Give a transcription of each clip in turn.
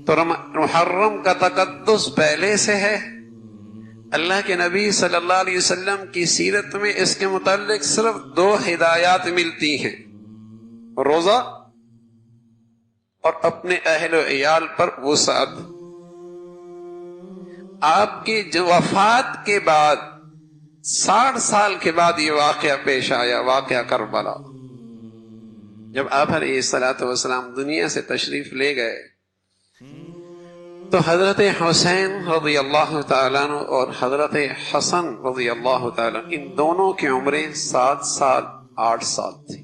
تو محرم کا تقدس پہلے سے ہے. اللہ کے نبی صلی اللہ علیہ وسلم کی سیرت میں اس کے متعلق صرف 2 ہدایات ملتی ہیں، روزہ اور اپنے اہل و عیال پر وسعت. آپ کی وفات کے بعد 60 سال کے بعد یہ واقعہ پیش آیا، واقعہ کربلا. جب آپ علیہ الصلوۃ والسلام دنیا سے تشریف لے گئے تو حضرت حسین رضی اللہ تعالیٰ عنہ اور حضرت حسن رضی اللہ تعالیٰ عنہ، ان دونوں کی عمریں 7 سال 8 سال تھی.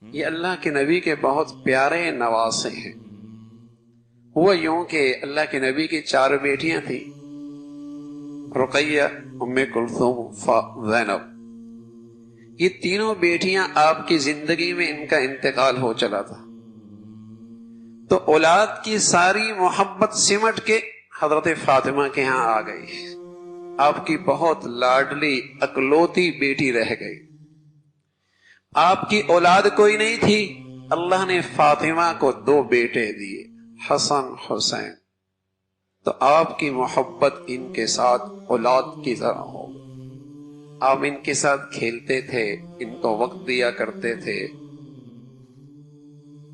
یہ اللہ کے نبی کے بہت پیارے نواسے ہیں. ہوا یوں کہ اللہ کے نبی کی 4 بیٹیاں تھیں، رقیہ، ام کلثوم، زینب. یہ تینوں بیٹیاں آپ کی زندگی میں ان کا انتقال ہو چلا تھا، تو اولاد کی ساری محبت سمٹ کے حضرت فاطمہ کے ہاں آ گئی. آپ کی بہت لاڈلی اکلوتی بیٹی رہ گئی. آپ کی اولاد کوئی نہیں تھی، اللہ نے فاطمہ کو 2 بیٹے دیے، حسن حسین. تو آپ کی محبت ان کے ساتھ اولاد کی طرح ہو گئی. آپ ان کے ساتھ کھیلتے تھے، ان کو وقت دیا کرتے تھے.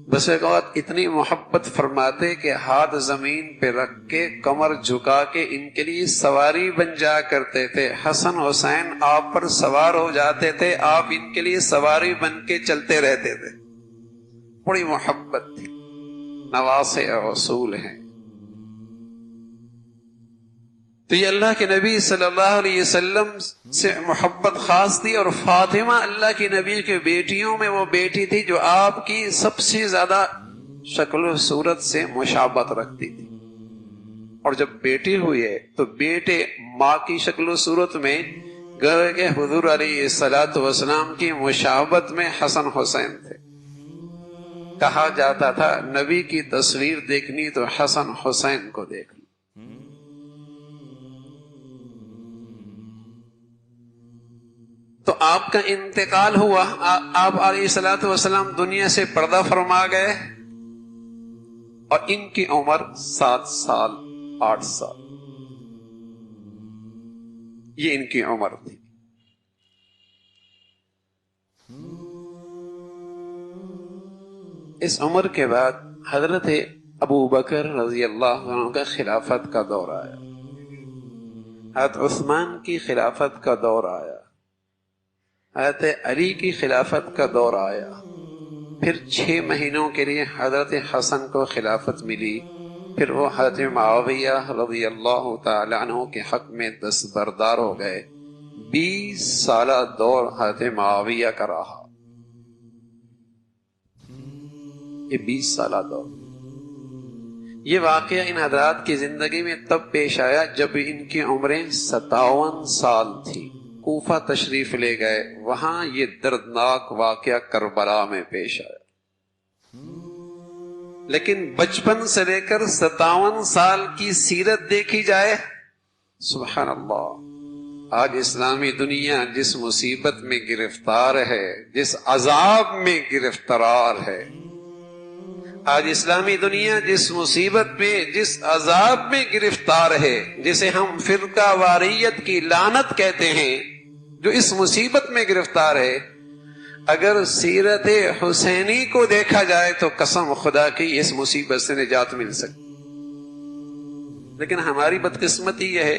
بس ایک وقت اتنی محبت فرماتے کہ ہاتھ زمین پہ رکھ کے کمر جھکا کے ان کے لیے سواری بن جا کرتے تھے. حسن حسین آپ پر سوار ہو جاتے تھے، آپ ان کے لیے سواری بن کے چلتے رہتے تھے. بڑی محبت تھی. نواسے رسول ہیں. تو یہ اللہ کے نبی صلی اللہ علیہ وسلم سے محبت خاص تھی. اور فاطمہ اللہ کے نبی کے بیٹیوں میں وہ بیٹی تھی جو آپ کی سب سے زیادہ شکل و صورت سے مشابہت رکھتی تھی. اور جب بیٹی ہوئی ہے تو بیٹے ماں کی شکل و صورت میں گویا کہ حضور علیہ الصلوۃ والسلام کی مشابہت میں حسن حسین تھے. کہا جاتا تھا نبی کی تصویر دیکھنی تو حسن حسین کو دیکھ لو. تو آپ کا انتقال ہوا، آپ علیہ الصلوۃ والسلام دنیا سے پردہ فرما گئے، اور ان کی عمر 7 سال 8 سال یہ ان کی عمر تھی. اس عمر کے بعد حضرت ابو بکر رضی اللہ عنہ کا خلافت کا دور آیا، حضرت عثمان کی خلافت کا دور آیا، حضرت علی کی خلافت کا دور آیا. پھر 6 مہینوں کے لیے حضرت حسن کو خلافت ملی. پھر وہ حضرت معاویہ رضی اللہ تعالی عنہ کے حق میں دستبردار ہو گئے. 20 سالہ دور حضرت معاویہ کا رہا. یہ 20 سالہ دور، یہ واقعہ ان حضرات کی زندگی میں تب پیش آیا جب ان کی عمریں 57 سال تھی. کوفہ تشریف لے گئے، وہاں یہ دردناک واقعہ کربلا میں پیش آیا. لیکن بچپن سے لے کر 57 سال کی سیرت دیکھی جائے، سبحان اللہ. آج اسلامی دنیا جس مصیبت میں گرفتار ہے، جس عذاب میں گرفتار ہے، آج اسلامی دنیا جس مصیبت میں، جس عذاب میں گرفتار ہے، جسے ہم فرقہ واریت کی لعنت کہتے ہیں، جو اس مصیبت میں گرفتار ہے، اگر سیرت حسینی کو دیکھا جائے تو قسم خدا کی اس مصیبت سے نجات مل سکتی. لیکن ہماری بدقسمتی یہ ہے،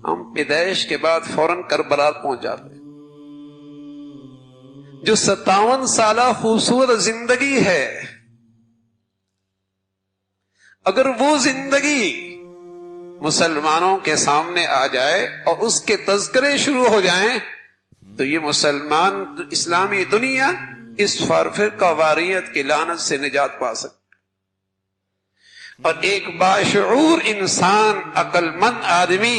ہم پیدائش کے بعد فوراً کربلا پہنچ جاتے ہیں. جو 57 سالہ خوبصورت زندگی ہے، اگر وہ زندگی مسلمانوں کے سامنے آ جائے اور اس کے تذکرے شروع ہو جائیں تو یہ مسلمان اسلامی دنیا اس فرقہ واریت کی لعنت سے نجات پا سکتے. اور ایک باشعور انسان، عقل مند آدمی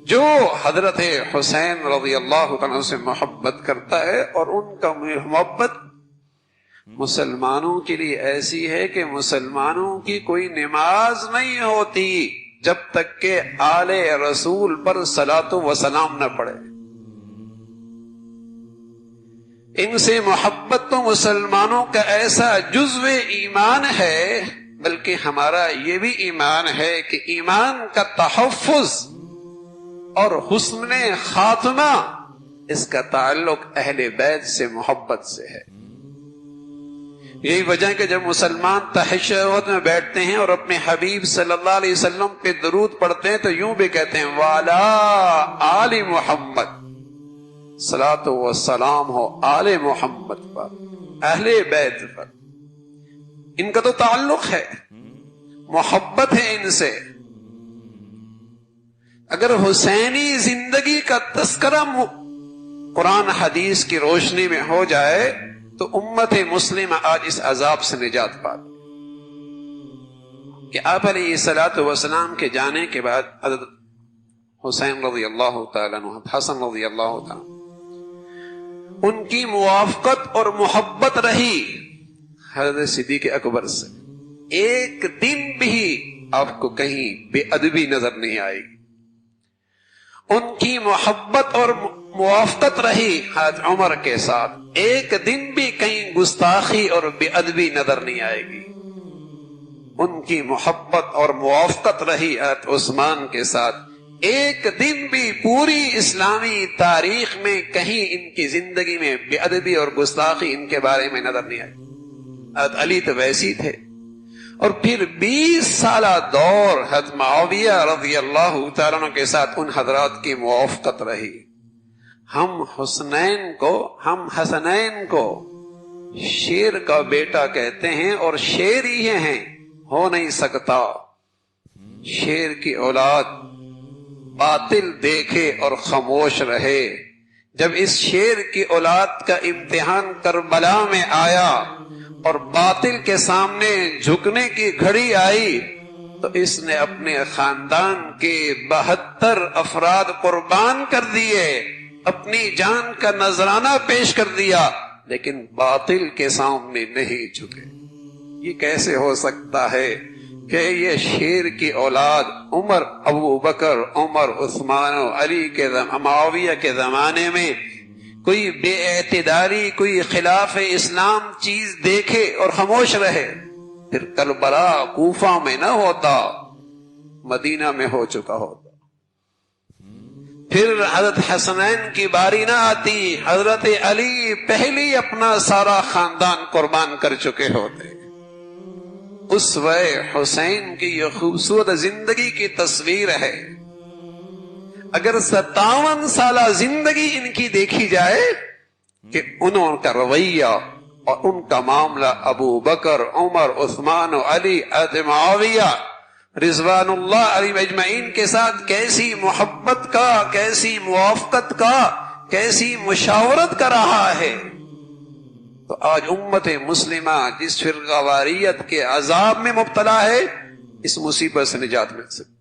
جو حضرت حسین رضی اللہ عنہ سے محبت کرتا ہے، اور ان کا محبت مسلمانوں کے لیے ایسی ہے کہ مسلمانوں کی کوئی نماز نہیں ہوتی جب تک کہ آل رسول پر صلاۃ و سلام نہ پڑے. ان سے محبت تو مسلمانوں کا ایسا جزو ایمان ہے، بلکہ ہمارا یہ بھی ایمان ہے کہ ایمان کا تحفظ اور حسن خاتمہ اس کا تعلق اہل بیت سے محبت سے ہے. یہی وجہ ہے کہ جب مسلمان تشہد میں بیٹھتے ہیں اور اپنے حبیب صلی اللہ علیہ وسلم پہ درود پڑھتے ہیں تو یوں بھی کہتے ہیں والا آل محمد، صلاۃ و سلام ہو آل محمد پر، اہل بیت پر. ان کا تو تعلق ہے، محبت ہے ان سے. اگر حسینی زندگی کا تذکرہ قرآن حدیث کی روشنی میں ہو جائے تو امت مسلمہ آج اس عذاب سے نجات پاتی. کہ آپ علیہ الصلوۃ والسلام کے جانے کے بعد حضرت حسین رضی اللہ تعالیٰ عنہ، حسن رضی اللہ تعالیٰ ان کی موافقت اور محبت رہی حضرت صدیق اکبر سے. ایک دن بھی آپ کو کہیں بے ادبی نظر نہیں آئے گی. ان کی محبت اور موافقت رہی حضرت عمر کے ساتھ. ایک دن بھی کہیں گستاخی اور بے ادبی نظر نہیں آئے گی. ان کی محبت اور موافقت رہی حضرت عثمان کے ساتھ. ایک دن بھی پوری اسلامی تاریخ میں کہیں ان کی زندگی میں بے ادبی اور گستاخی ان کے بارے میں نظر نہیں آئی. حضرت علی تو ویسی تھے. اور پھر 20 سالہ دور حضرت معاویہ رضی اللہ تعالیٰ عنہ کے ساتھ ان حضرات کی موافقت رہی. ہم حسنین کو شیر کا بیٹا کہتے ہیں اور شیر ہی ہیں، ہو نہیں سکتا. شیر کی اولاد باطل دیکھے اور خاموش رہے. جب اس شیر کی اولاد کا امتحان کربلا میں آیا اور باطل کے سامنے جھکنے کی گھڑی آئی تو اس نے اپنے خاندان کے 72 افراد قربان کر دیے، اپنی جان کا نذرانہ پیش کر دیا، لیکن باطل کے سامنے نہیں جھکے. یہ کیسے ہو سکتا ہے کہ یہ شیر کی اولاد عمر، ابو بکر، عمر، عثمان و علی کے معاویہ کے زمانے میں کوئی بے اعتداری، کوئی خلاف اسلام چیز دیکھے اور خاموش رہے؟ پھر کربلا کوفہ میں نہ ہوتا، مدینہ میں ہو چکا ہوتا. پھر حضرت حسنین کی باری نہ آتی، حضرت علی پہلی اپنا سارا خاندان قربان کر چکے ہوتے. اسوہ حسین کی یہ خوبصورت زندگی کی تصویر ہے. اگر 57 سالہ زندگی ان کی دیکھی جائے کہ انہوں کا رویہ اور ان کا معاملہ ابو بکر، عمر، عثمان و علی، حضرت معاویہ رضوان اللہ علیہم اجمعین کے ساتھ کیسی محبت کا، کیسی موافقت کا، کیسی مشاورت کا رہا ہے، تو آج امت مسلمہ جس فرقہ واریت کے عذاب میں مبتلا ہے اس مصیبت سے نجات مل سکتی.